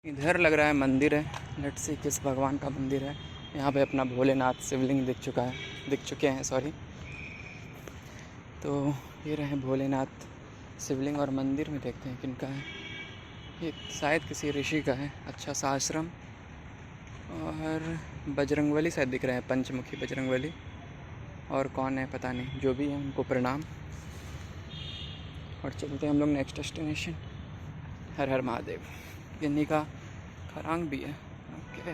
इधर लग रहा है मंदिर है। लेट्स सी किस भगवान का मंदिर है। यहाँ पे अपना भोलेनाथ शिवलिंग दिख चुके हैं सॉरी। तो ये रहे भोलेनाथ शिवलिंग और मंदिर में देखते हैं किनका है। ये शायद किसी ऋषि का है। अच्छा सा आश्रम और बजरंगबली शायद दिख रहे हैं, पंचमुखी बजरंगबली। और कौन है पता नहीं, जो भी है उनको प्रणाम। और चलते हैं हम लोग नेक्स्ट डेस्टिनेशन। हर हर महादेव। गिन्नी का खरांग भी है। ओके।